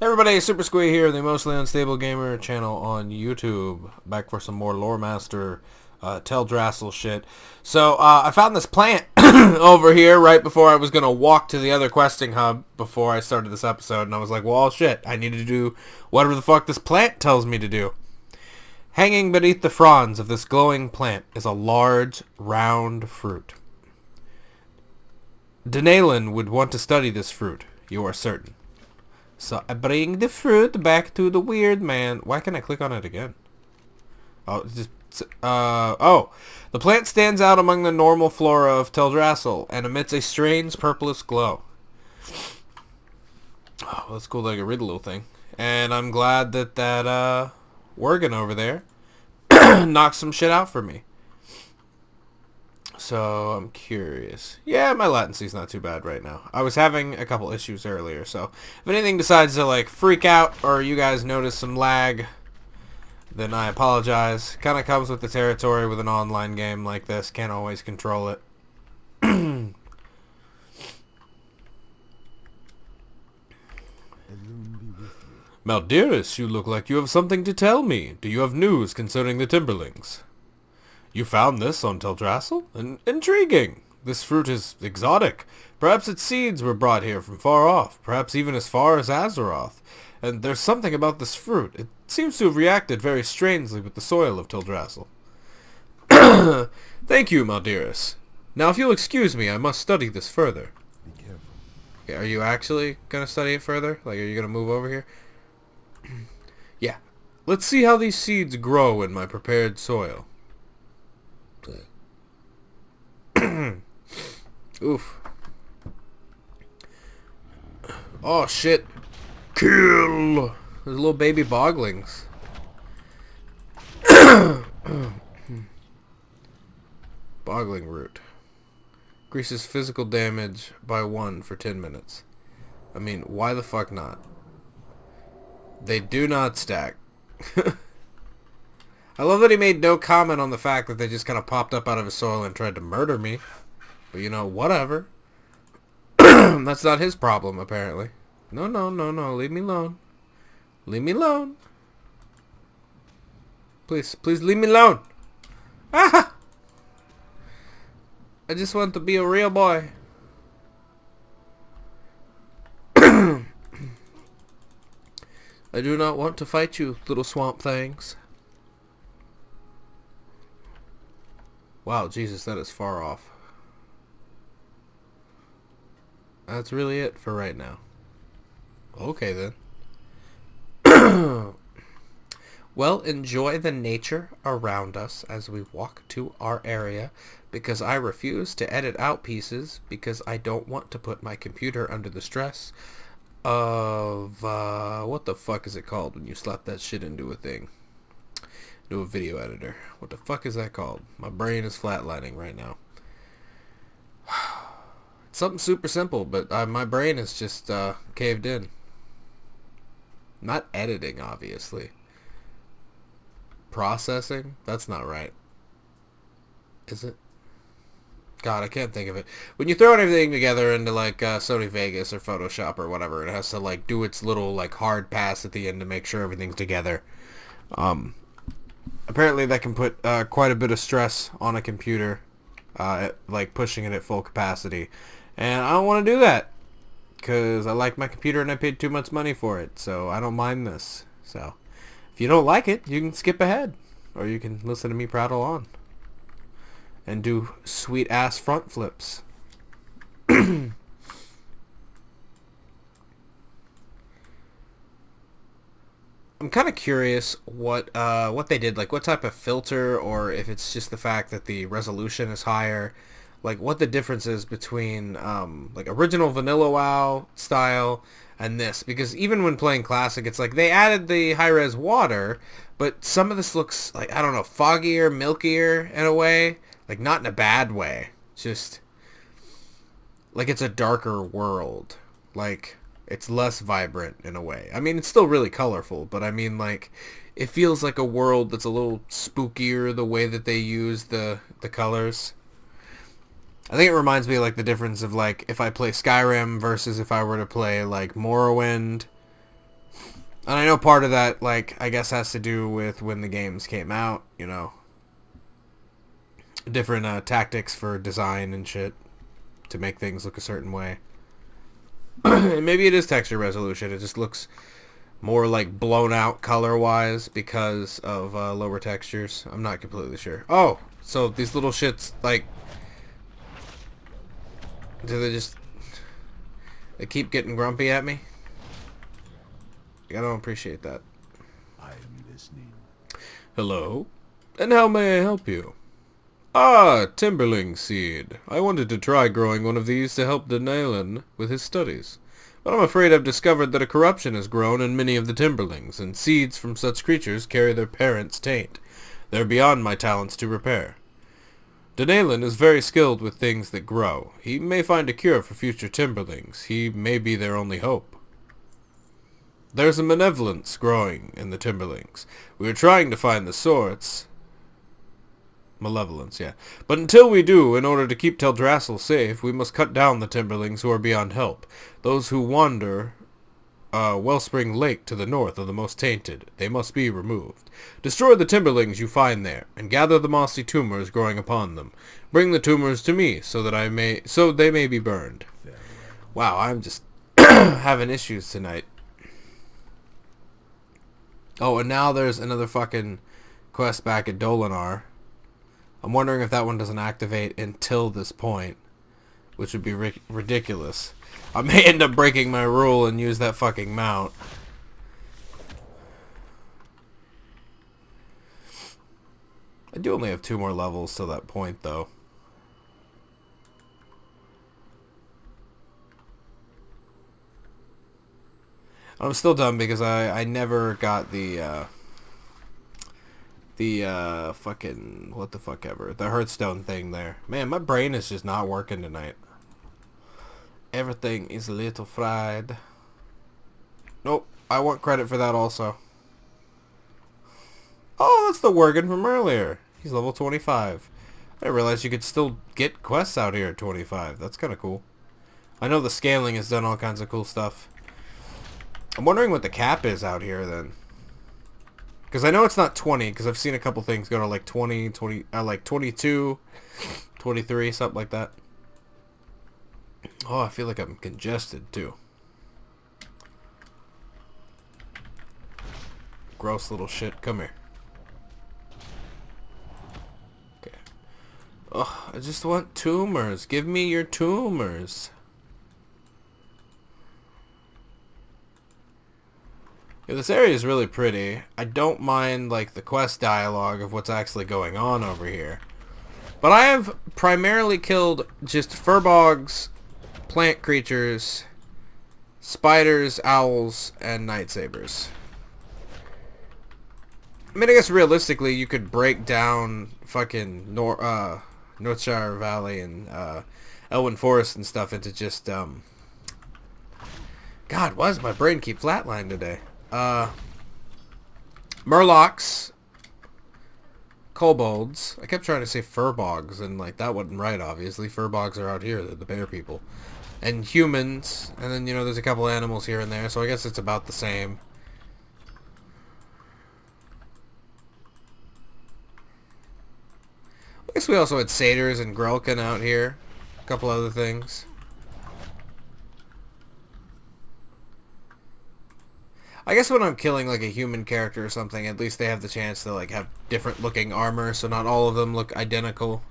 Everybody, Super Squee here, the mostly unstable gamer channel on YouTube. Back for some more Lore Master Teldrassil shit. So, I found this plant over here right before I was going to walk to the other questing hub before I started this episode. And I was like, well, shit, I need to do whatever the fuck this plant tells me to do. Hanging beneath the fronds of this glowing plant is a large, round fruit. Denalen would want to study this fruit, you are certain. So I bring the fruit back to the weird man. Why can't I click on it again? Oh, the plant stands out among the normal flora of Teldrassil and emits a strange purplish glow. Oh, that's cool that I can read a little thing. And I'm glad that Worgen over there knocked some shit out for me. So, I'm curious. Yeah, my latency's not too bad right now. I was having a couple issues earlier, so if anything decides to, like, freak out or you guys notice some lag, then I apologize. Kind of comes with the territory with an online game like this. Can't always control it. Malderis, you look like you have something to tell me. Do you have news concerning the Timberlings? You found this on Teldrassil? Intriguing. This fruit is exotic. Perhaps its seeds were brought here from far off, perhaps even as far as Azeroth. And there's something about this fruit. It seems to have reacted very strangely with the soil of Teldrassil. Thank you, Malderis. Now, if you'll excuse me, I must study this further. Be careful. Okay, are you actually going to study it further? Like, are you going to move over here? Yeah. Let's see how these seeds grow in my prepared soil. Oof. Oh shit. Kill! There's little baby boglings. Bogling root. Increases physical damage by 1 for 10 minutes. I mean, why the fuck not? They do not stack. I love that he made no comment on the fact that they just kind of popped up out of his soil and tried to murder me. But, you know, whatever. That's not his problem, apparently. No, no, no, no. Leave me alone. Leave me alone. Please, please leave me alone. Ah! I just want to be a real boy. I do not want to fight you, little swamp things. Wow, Jesus, that is far off. That's really it for right now. Okay, then. Well, enjoy the nature around us as we walk to our area, because I refuse to edit out pieces because I don't want to put my computer under the stress of, what the fuck is it called when you slap that shit into a thing? Do a video editor. What the fuck is that called? My brain is flatlining right now. It's something super simple, but my brain is just caved in. Not editing, obviously. Processing? That's not right. Is it? God, I can't think of it. When you throw everything together into like Sony Vegas or Photoshop or whatever, it has to like do its little like hard pass at the end to make sure everything's together. Apparently that can put quite a bit of stress on a computer, like pushing it at full capacity. And I don't want to do that, because I like my computer and I paid too much money for it, so I don't mind this. So, if you don't like it, you can skip ahead, or you can listen to me prattle on, and do sweet-ass front flips. I'm kind of curious what they did, like what type of filter, or if it's just the fact that the resolution is higher, like what the difference is between like original vanilla WoW style and this, because even when playing classic, it's like they added the high-res water, but some of this looks like, I don't know, foggier, milkier in a way, like not in a bad way, just like it's a darker world, like it's less vibrant in a way. I mean, it's still really colorful, but I mean, like, it feels like a world that's a little spookier the way that they use the colors. I think it reminds me of, like, the difference of, like, if I play Skyrim versus if I were to play, like, Morrowind. And I know part of that, like, I guess has to do with when the games came out, you know. Different tactics for design and shit to make things look a certain way. And maybe it is texture resolution. It just looks more like blown out color wise because of lower textures. I'm not completely sure. Oh, so these little shits, like, do they just, they keep getting grumpy at me? I don't appreciate that. I am listening. Hello? And how may I help you? Ah, Timberling seed. I wanted to try growing one of these to help Denalen with his studies. But I'm afraid I've discovered that a corruption has grown in many of the Timberlings, and seeds from such creatures carry their parents' taint. They're beyond my talents to repair. Denalen is very skilled with things that grow. He may find a cure for future Timberlings. He may be their only hope. There's a malevolence growing in the Timberlings. We are trying to find the source. Malevolence, yeah. But until we do, in order to keep Teldrassil safe, we must cut down the Timberlings who are beyond help. Those who wander Wellspring Lake to the north are the most tainted. They must be removed. Destroy the Timberlings you find there, and gather the mossy tumors growing upon them. Bring the tumors to me, so they may be burned. Wow, I'm just having issues tonight. Oh, and now there's another fucking quest back at Dolinar. I'm wondering if that one doesn't activate until this point, which would be ridiculous. I may end up breaking my rule and use that fucking mount. I do only have 2 more levels till that point, though. I'm still dumb because I never got the fucking, what the fuck ever, the Hearthstone thing there. Man, my brain is just not working tonight. Everything is a little fried. Nope, I want credit for that also. Oh, that's the Worgen from earlier. He's level 25. I didn't realize you could still get quests out here at 25. That's kind of cool. I know the scaling has done all kinds of cool stuff. I'm wondering what the cap is out here then. Because I know it's not 20, because I've seen a couple things go to like 20, like 22, 23, something like that. Oh, I feel like I'm congested too. Gross little shit. Come here. Okay. Oh, I just want tumors. Give me your tumors. Yeah, this area is really pretty. I don't mind like the quest dialogue of what's actually going on over here. But I have primarily killed just furbogs, plant creatures, spiders, owls, and night sabers. I mean, I guess realistically you could break down fucking Northshire Valley and Elwyn Forest and stuff into just God, why does my brain keep flatline today? Murlocs, kobolds. I kept trying to say furbogs, and like that wasn't right. Obviously, furbogs are out here. They're the bear people, and humans. And then there's a couple animals here and there. So I guess it's about the same. I guess we also had satyrs and Grelkin out here. A couple other things. I guess when I'm killing like a human character or something, at least they have the chance to like have different looking armor, so not all of them look identical.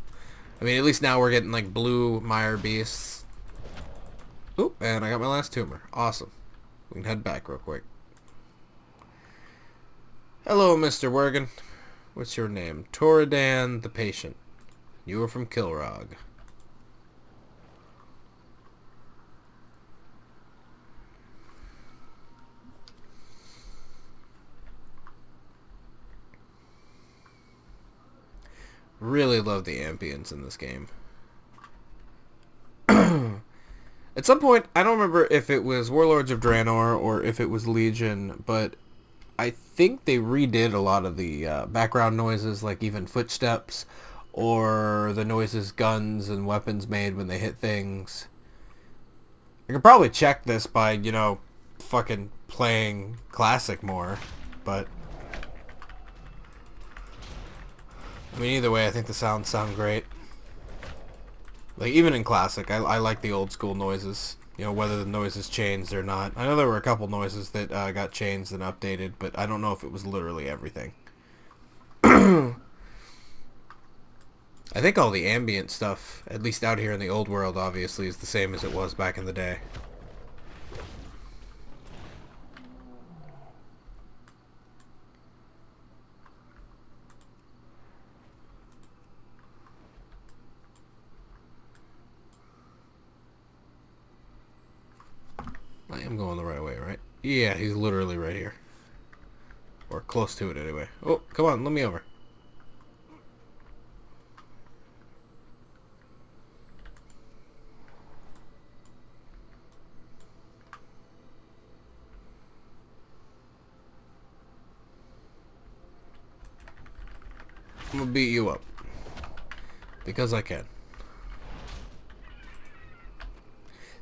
I mean, at least now we're getting like blue mire beasts. Oop, and I got my last tumor. Awesome. We can head back real quick. Hello, Mr. Worgen. What's your name? Toridan the Patient. You are from Kilrog. Really love the ambience in this game. At some point, I don't remember if it was Warlords of Draenor or if it was Legion, but I think they redid a lot of the background noises, like even footsteps, or the noises guns and weapons made when they hit things. I could probably check this by, fucking playing Classic more, but I mean, either way, I think the sounds sound great. Like, even in Classic, I like the old school noises. You know, whether the noises changed or not. I know there were a couple noises that got changed and updated, but I don't know if it was literally everything. I think all the ambient stuff, at least out here in the old world, obviously, is the same as it was back in the day. I am going the right way, right? Yeah, he's literally right here. Or close to it, anyway. Oh, come on, let me over. I'm gonna beat you up. Because I can.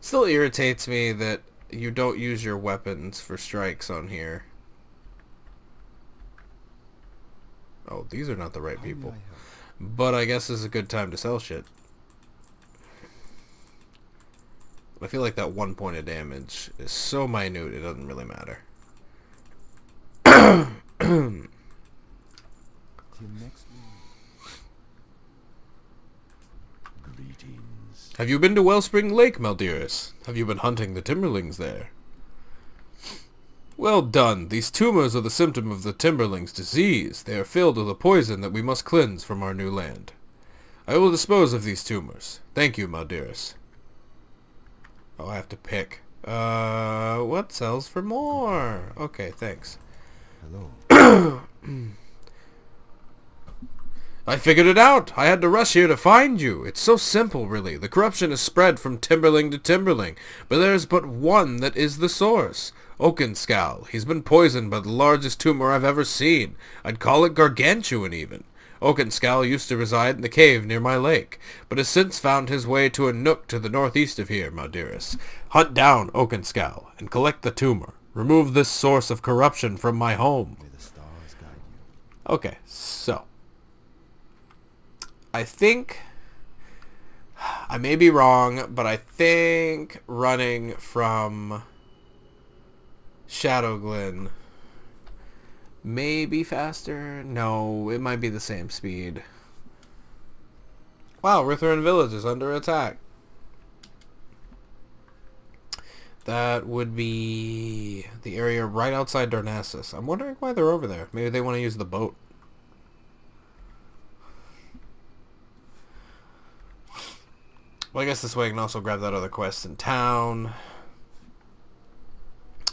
Still irritates me that you don't use your weapons for strikes on here. Oh, these are not the right people. But I guess this is a good time to sell shit. I feel like that 1 point of damage is so minute it doesn't really matter. Till next week. Greetings. Have you been to Wellspring Lake, Malderis? Have you been hunting the Timberlings there? Well done. These tumors are the symptom of the Timberlings' disease. They are filled with a poison that we must cleanse from our new land. I will dispose of these tumors. Thank you, Malderis. Oh, I have to pick. What sells for more? Okay, thanks. Hello. I figured it out! I had to rush here to find you! It's so simple, really. The corruption is spread from Timberling to Timberling, but there is but one that is the source. Oakenscowl. He's been poisoned by the largest tumor I've ever seen. I'd call it gargantuan, even. Oakenscowl used to reside in the cave near my lake, but has since found his way to a nook to the northeast of here, Malderis. Hunt down Oakenscowl, and collect the tumor. Remove this source of corruption from my home. May the stars guide you. Okay, so I think, I may be wrong, but I think running from Shadowglen may be faster. No, it might be the same speed. Wow, Rithran Village is under attack. That would be the area right outside Darnassus. I'm wondering why they're over there. Maybe they want to use the boat. Well, I guess this way I can also grab that other quest in town.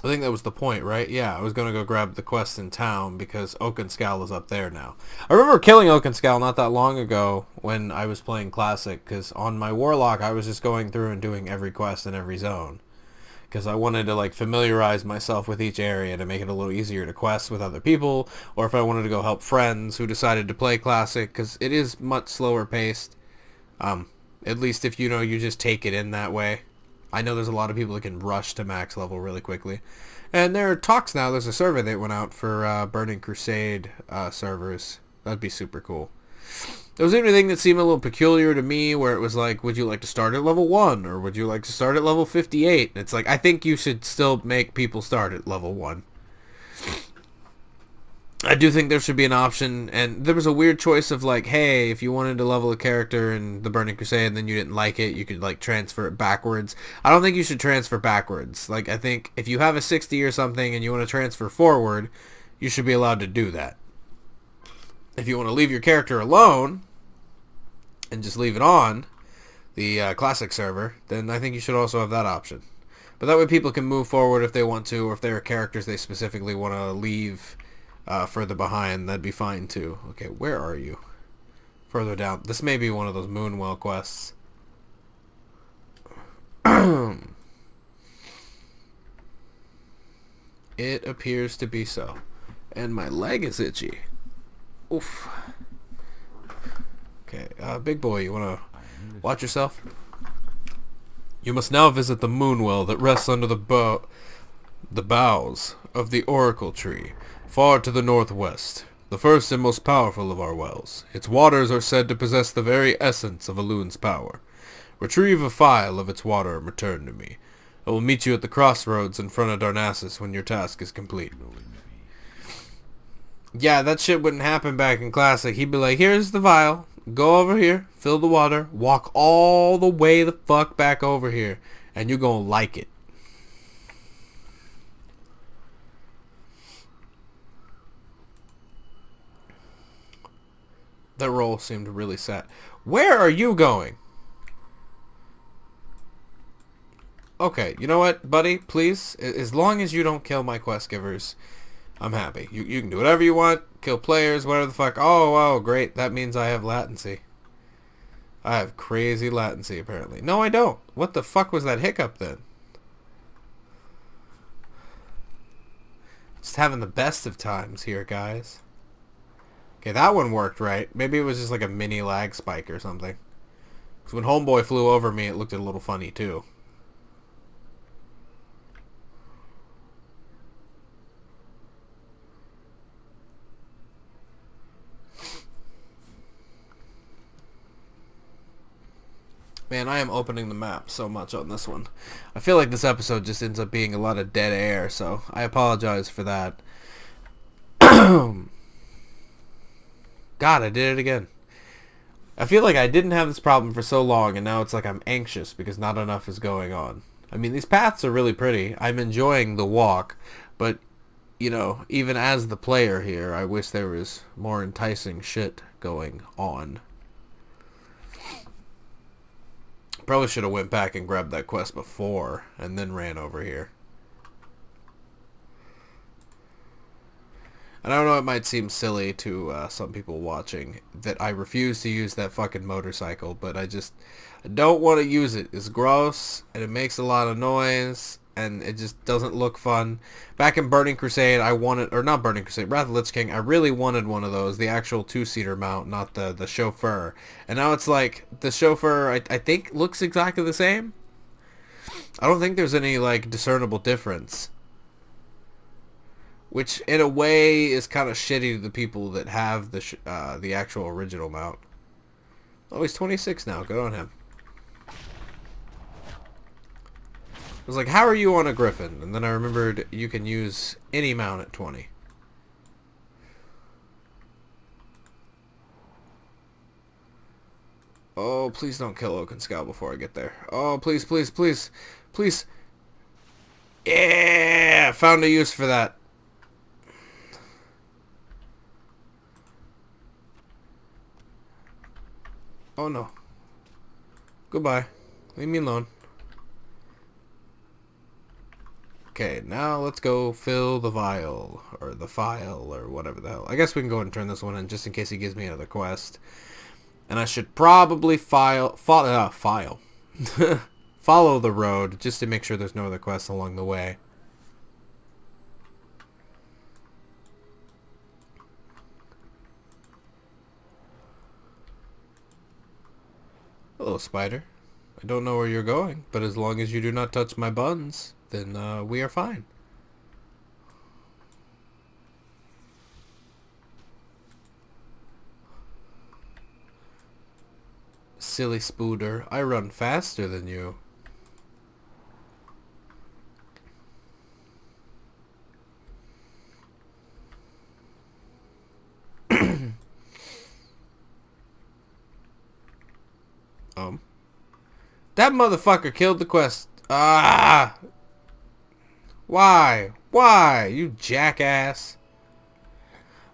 I think that was the point, right? Yeah, I was going to go grab the quest in town because Oakenscowl is up there now. I remember killing Oakenscowl not that long ago when I was playing Classic, because on my Warlock I was just going through and doing every quest in every zone. Because I wanted to like familiarize myself with each area to make it a little easier to quest with other people, or if I wanted to go help friends who decided to play Classic, because it is much slower paced. At least if you know you just take it in that way. I know there's a lot of people that can rush to max level really quickly. And there are talks now, there's a survey that went out for Burning Crusade servers. That'd be super cool. There was anything that seemed a little peculiar to me where it was like, would you like to start at level 1? Or would you like to start at level 58? And it's like, I think you should still make people start at level 1. I do think there should be an option, and there was a weird choice of like, hey, if you wanted to level a character in the Burning Crusade and then you didn't like it, you could like transfer it backwards. I don't think you should transfer backwards. Like, I think if you have a 60 or something and you want to transfer forward, you should be allowed to do that. If you want to leave your character alone and just leave it on the Classic server, then I think you should also have that option. But that way people can move forward if they want to, or if there are characters they specifically want to leave further behind, that'd be fine too. Okay, where are you? Further down. This may be one of those Moonwell quests. It appears to be so. And my leg is itchy. Oof. Okay, big boy, you wanna watch yourself? You must now visit the Moonwell that rests under the The boughs of the oracle tree, far to the northwest, the first and most powerful of our wells. Its waters are said to possess the very essence of a loon's power. Retrieve a phial of its water and return to me. I will meet you at the crossroads in front of Darnassus when your task is complete. Yeah, that shit wouldn't happen back in Classic. He'd be like, here's the vial. Go over here, fill the water, walk all the way the fuck back over here, and you're gonna like it. That roll seemed really sad. Where are you going? Okay, you know what, buddy? Please, as long as you don't kill my quest givers, I'm happy. You can do whatever you want, kill players, whatever the fuck. Oh, great. That means I have latency. I have crazy latency, apparently. No, I don't. What the fuck was that hiccup then? Just having the best of times here, guys. Okay, that one worked right. Maybe it was just like a mini lag spike or something. Because when Homeboy flew over me, it looked a little funny too. Man, I am opening the map so much on this one. I feel like this episode just ends up being a lot of dead air, so I apologize for that. God, I did it again. I feel like I didn't have this problem for so long, and now it's like I'm anxious because not enough is going on. I mean, these paths are really pretty. I'm enjoying the walk, but, you know, even as the player here, I wish there was more enticing shit going on. Probably should have went back and grabbed that quest before and then ran over here. And I don't know, it might seem silly to some people watching that I refuse to use that fucking motorcycle, but I don't want to use it. It's gross, and it makes a lot of noise, and it just doesn't look fun. Back in Burning Crusade, I wanted, or not Burning Crusade, Wrath of the Lich King, I really wanted one of those, the actual two-seater mount, not the chauffeur. And now it's like, the chauffeur, I think, looks exactly the same. I don't think there's any, like, discernible difference. Which, in a way, is kind of shitty to the people that have the actual original mount. Oh, he's 26 now. Good on him. I was like, how are you on a Griffin? And then I remembered you can use any mount at 20. Oh, please don't kill Oaken before I get there. Oh, please, please, please. Please. Yeah! Found a use for that. Oh no. Goodbye. Leave me alone. Okay, now let's go fill the vial, or the file, or whatever the hell. I guess we can go ahead and turn this one in just in case he gives me another quest. And I should probably follow the road just to make sure there's no other quests along the way. Hello, spider. I don't know where you're going, but as long as you do not touch my buns, then we are fine. Silly spooder, I run faster than you. That motherfucker killed the quest. Ah! Why? Why? You jackass.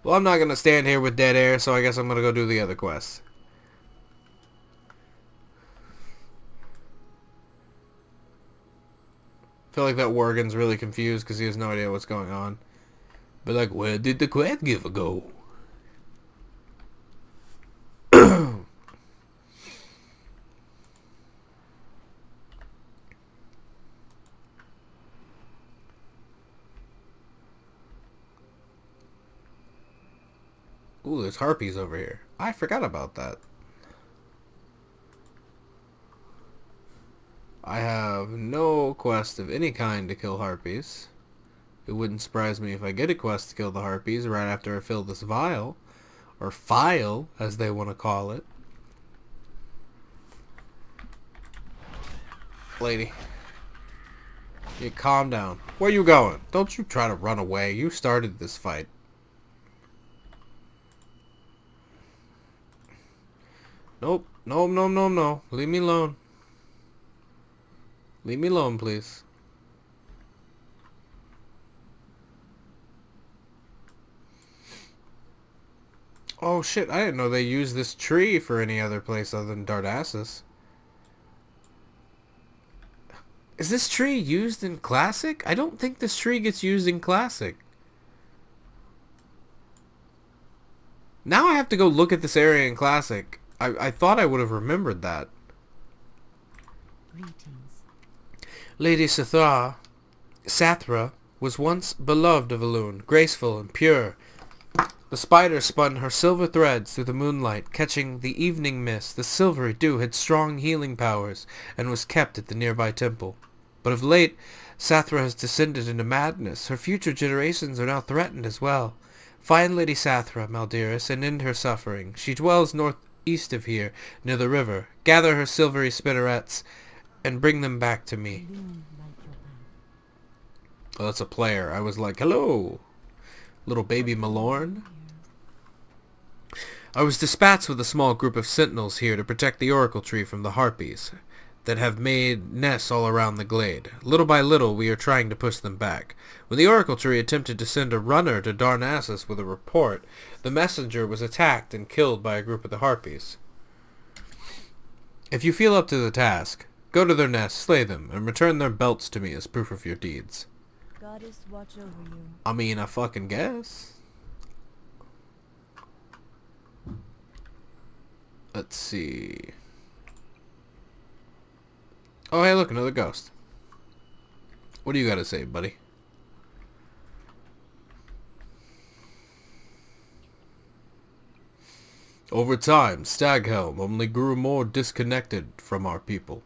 Well, I'm not gonna stand here with dead air, so I guess I'm gonna go do the other quest. I feel like that Worgen's really confused because he has no idea what's going on. But like, where did the quest giver go? Ooh, there's harpies over here. I forgot about that. I have no quest of any kind to kill harpies. It wouldn't surprise me if I get a quest to kill the harpies right after I fill this vial. Or file, as they want to call it. Lady. You calm down. Where you going? Don't you try to run away. You started this fight. Nope. No, no, no, no. Leave me alone. Leave me alone, please. Oh shit, I didn't know they used this tree for any other place other than Darnassus. Is this tree used in Classic? I don't think this tree gets used in Classic. Now I have to go look at this area in Classic. I thought I would have remembered that. Greetings. Lady Sathra was once beloved of Elune, graceful and pure. The spider spun her silver threads through the moonlight, catching the evening mist. The silvery dew had strong healing powers, and was kept at the nearby temple. But of late, Sathra has descended into madness. Her future generations are now threatened as well. Find Lady Sathra, Malderis, and end her suffering. She dwells northeast of here, near the river. Gather her silvery spinnerets, and bring them back to me. Loom light your path. Oh, that's a player. I was like, hello, little baby Malorn. I was dispatched with a small group of sentinels here to protect the oracle tree from the harpies that have made nests all around the glade. Little by little, we are trying to push them back. When the oracle tree attempted to send a runner to Darnassus with a report, the messenger was attacked and killed by a group of the harpies. If you feel up to the task, go to their nests, slay them, and return their belts to me as proof of your deeds. Goddess watch over you. I mean, I fucking guess. Let's see. Oh, hey, look, another ghost. What do you got to say, buddy? Over time, Staghelm only grew more disconnected from our people.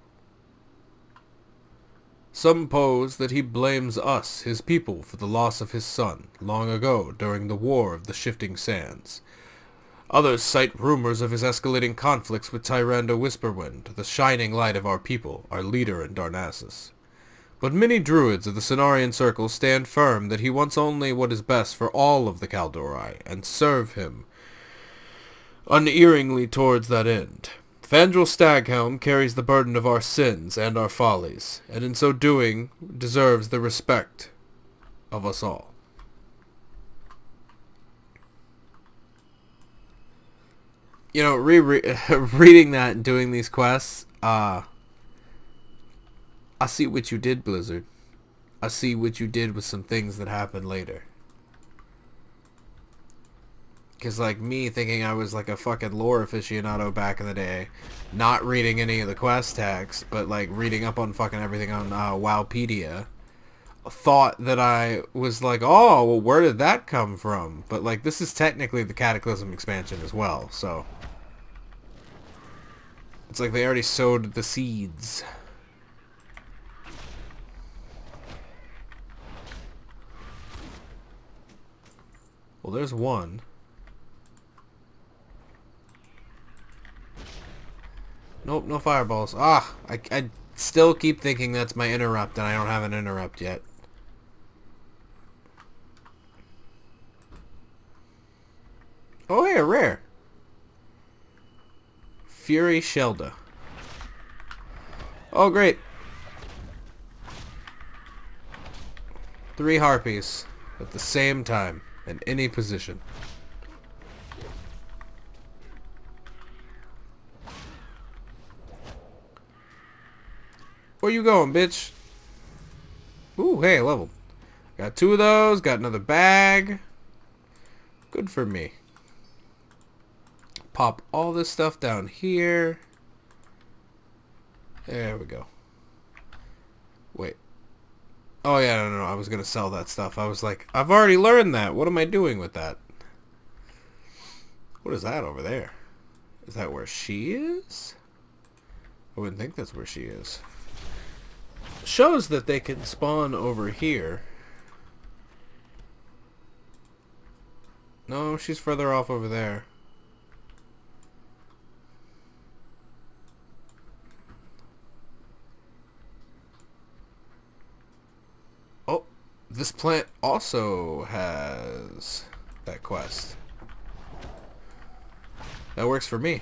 Some pose that he blames us, his people, for the loss of his son, long ago during the War of the Shifting Sands. Others cite rumors of his escalating conflicts with Tyrande Whisperwind, the shining light of our people, our leader in Darnassus. But many druids of the Cenarian Circle stand firm that he wants only what is best for all of the Kaldorei, and serve him unerringly towards that end. Fandral Staghelm carries the burden of our sins and our follies, and in so doing deserves the respect of us all. You know, reading that and doing these quests, I see what you did, Blizzard. I see what you did with some things that happened later. Because, like, me thinking I was, like, a fucking lore aficionado back in the day, not reading any of the quest tags, but, like, reading up on fucking everything on Wowpedia, thought that I was like, oh, well, where did that come from? But, like, this is technically the Cataclysm expansion as well, so it's like they already sowed the seeds. Well, there's one. Nope, no fireballs. Ah, I still keep thinking that's my interrupt, and I don't have an interrupt yet. Oh, hey, a rare. Fury Shelda. Oh, great. 3 harpies at the same time, in any position. Where you going, bitch? Ooh, hey, leveled. Got 2 of those, got another bag. Good for me. Pop all this stuff down here. There we go. Wait. Oh, yeah, no, I was going to sell that stuff. I was like, I've already learned that. What am I doing with that? What is that over there? Is that where she is? I wouldn't think that's where she is. Shows that they can spawn over here. No, she's further off over there. Oh, this plant also has that quest. That works for me.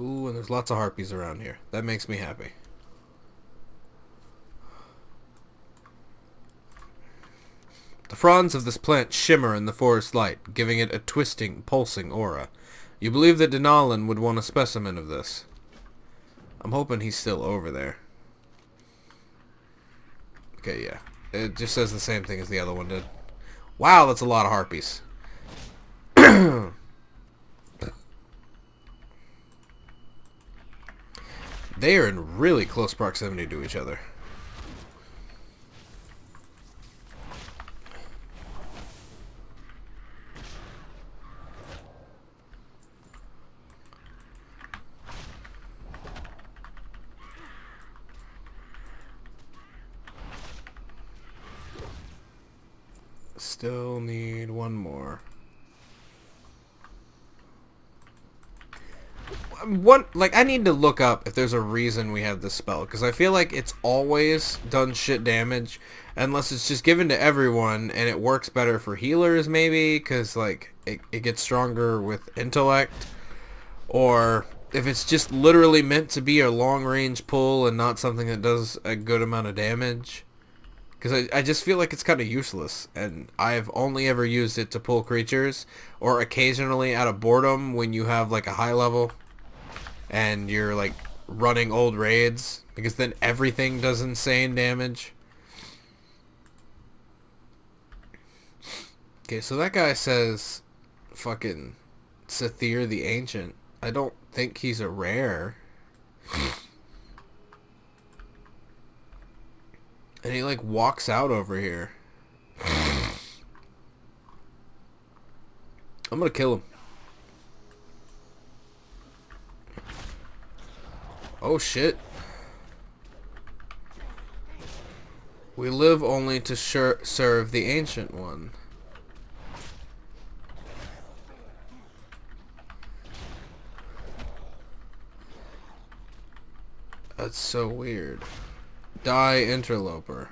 Ooh, and there's lots of harpies around here. That makes me happy. The fronds of this plant shimmer in the forest light, giving it a twisting, pulsing aura. You believe that Denalin would want a specimen of this. I'm hoping he's still over there. Okay, yeah. It just says the same thing as the other one did. Wow, that's a lot of harpies. They are in really close proximity to each other. Still need one more. I need to look up if there's a reason we have this spell, because I feel like it's always done shit damage, unless it's just given to everyone, and it works better for healers, maybe, because, like, it gets stronger with intellect, or if it's just literally meant to be a long-range pull and not something that does a good amount of damage. Because I just feel like it's kind of useless, and I've only ever used it to pull creatures, or occasionally out of boredom when you have, like, a high level, and you're, like, running old raids, because then everything does insane damage. Okay, so that guy says fucking Sathir the Ancient. I don't think he's a rare. And he, like, walks out over here. I'm gonna kill him. Oh, shit. We live only to serve the Ancient One. That's so weird. Die, interloper.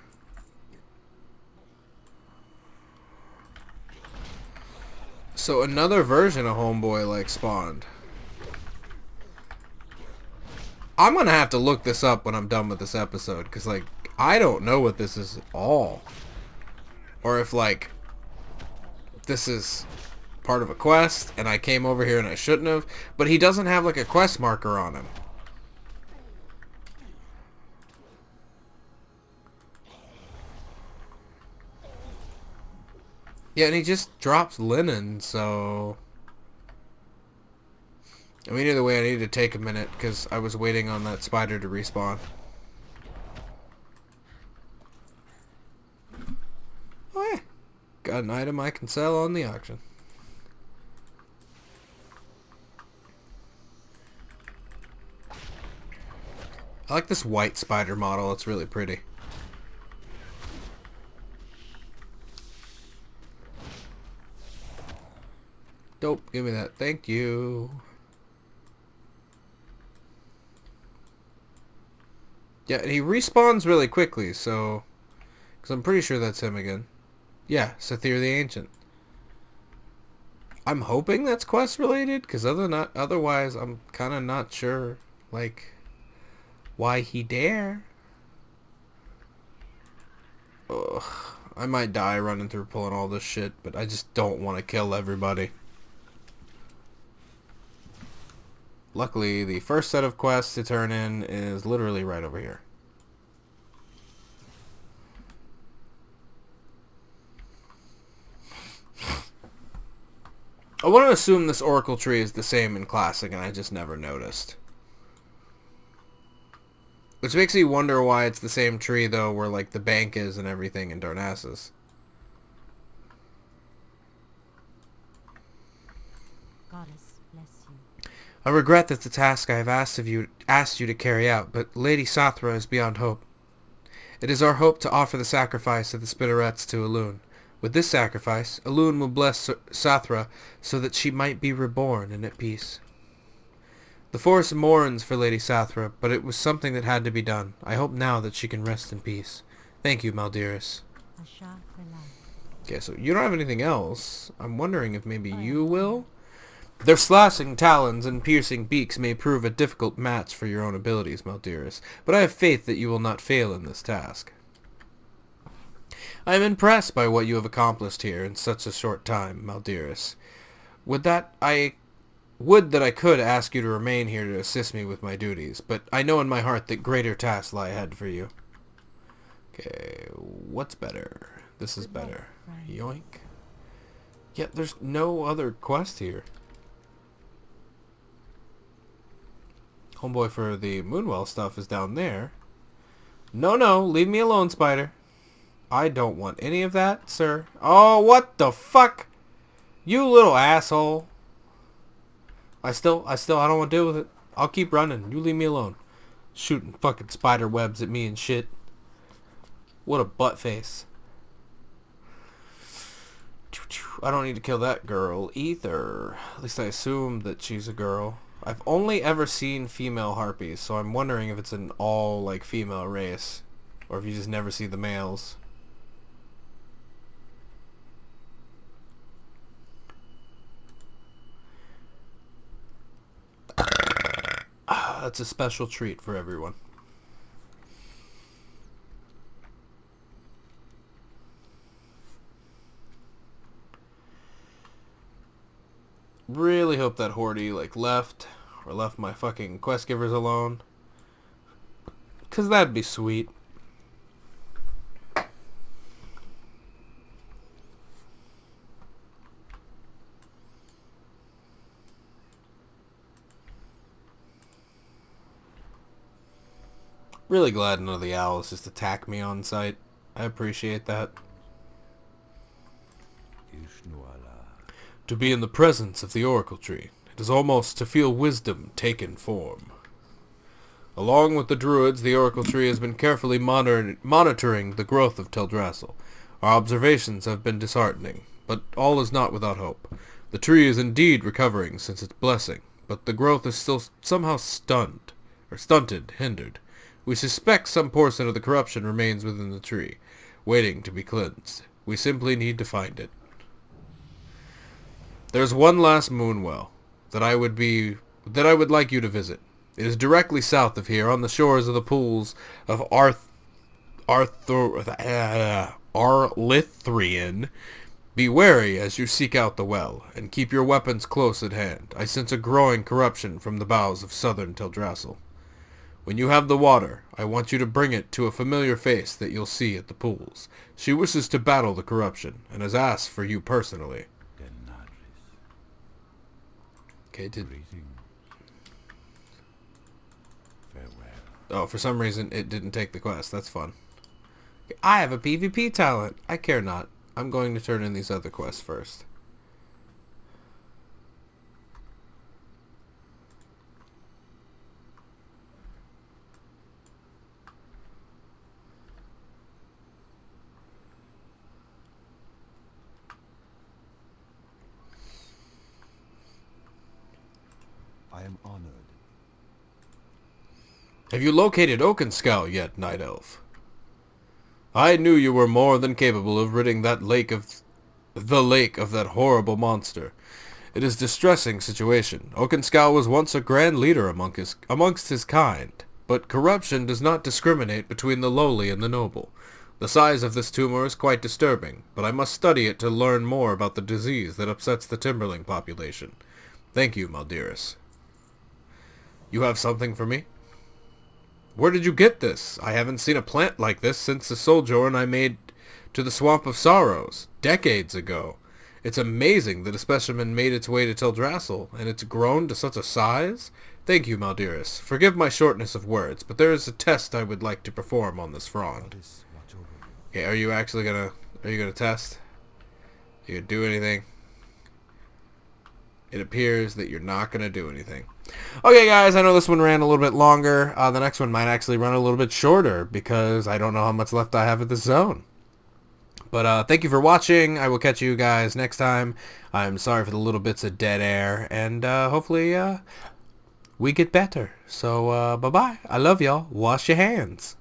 So another version of Homeboy, like, spawned. I'm gonna have to look this up when I'm done with this episode, because, like, I don't know what this is all. Or if, like, this is part of a quest, and I came over here and I shouldn't have. But he doesn't have, like, a quest marker on him. Yeah, and he just drops linen, so... I mean, either way, I needed to take a minute, because I was waiting on that spider to respawn. Oh, yeah. Got an item I can sell on the auction. I like this white spider model. It's really pretty. Dope. Give me that. Thank you. Yeah, and he respawns really quickly, so... Because I'm pretty sure that's him again. Yeah, Sathir the Ancient. I'm hoping that's quest related, because otherwise I'm kind of not sure, like, why he dare. Ugh, I might die running through pulling all this shit, but I just don't want to kill everybody. Luckily, the first set of quests to turn in is literally right over here. I want to assume this Oracle tree is the same in Classic, and I just never noticed. Which makes me wonder why it's the same tree, though, where, like, the bank is and everything in Darnassus. Goddess bless you. I regret that the task I have asked you to carry out, but Lady Sathra is beyond hope. It is our hope to offer the sacrifice of the spinnerets to Elune. With this sacrifice, Elune will bless Sathra so that she might be reborn and at peace. The forest mourns for Lady Sathra, but it was something that had to be done. I hope now that she can rest in peace. Thank you, Maldiris. Asha Khala. Okay, so you don't have anything else. I'm wondering if maybe you will? Their slashing talons and piercing beaks may prove a difficult match for your own abilities, Maldiris, but I have faith that you will not fail in this task. I am impressed by what you have accomplished here in such a short time, Maldiris. Would that I could ask you to remain here to assist me with my duties, but I know in my heart that greater tasks lie ahead for you. Okay, what's better? This is better. Yoink. Yeah, there's no other quest here. Homeboy for the Moonwell stuff is down there. No, leave me alone, Spider. I don't want any of that, sir. Oh, what the fuck? You little asshole. I don't want to deal with it. I'll keep running. You leave me alone. Shooting fucking spider webs at me and shit. What a butt face. I don't need to kill that girl either. At least I assume that she's a girl. I've only ever seen female harpies, so I'm wondering if it's an all, like, female race. Or if you just never see the males. That's a special treat for everyone. Really hope that Horty, like, left my fucking quest givers alone. 'Cause that'd be sweet. Really glad none of the owls just attack me on sight. I appreciate that. To be in the presence of the Oracle Tree, it is almost to feel wisdom taken form. Along with the Druids, the Oracle Tree has been carefully monitoring the growth of Teldrassil. Our observations have been disheartening, but all is not without hope. The tree is indeed recovering since its blessing, but the growth is still somehow stunted, hindered. We suspect some portion of the corruption remains within the tree, waiting to be cleansed. We simply need to find it. There's one last moonwell that I would like you to visit. It is directly south of here, on the shores of the pools of Arlithrian. Be wary as you seek out the well, and keep your weapons close at hand. I sense a growing corruption from the bowels of southern Teldrassil. When you have the water, I want you to bring it to a familiar face that you'll see at the pools. She wishes to battle the corruption, and has asked for you personally. Okay, Oh, for some reason it didn't take the quest. That's fun. I have a PvP talent. I care not. I'm going to turn in these other quests first. I am honored. Have you located Oakenskow yet, Night Elf? I knew you were more than capable of ridding the lake of that horrible monster. It is a distressing situation. Oakenskow was once a grand leader amongst his kind, but corruption does not discriminate between the lowly and the noble. The size of this tumor is quite disturbing, but I must study it to learn more about the disease that upsets the timberling population. Thank you, Maldiris. You have something for me? Where did you get this? I haven't seen a plant like this since the sojourn I made to the Swamp of Sorrows, decades ago. It's amazing that a specimen made its way to Teldrassil, and it's grown to such a size. Thank you, Maldiris. Forgive my shortness of words, but there is a test I would like to perform on this frond. Okay, are you gonna test? You gonna do anything? it appears that you're not going to do anything. Okay, guys, I know this one ran a little bit longer. The next one might actually run a little bit shorter because I don't know how much left I have at this zone. But thank you for watching. I will catch you guys next time. I'm sorry for the little bits of dead air, and hopefully we get better. So bye-bye. I love y'all. Wash your hands.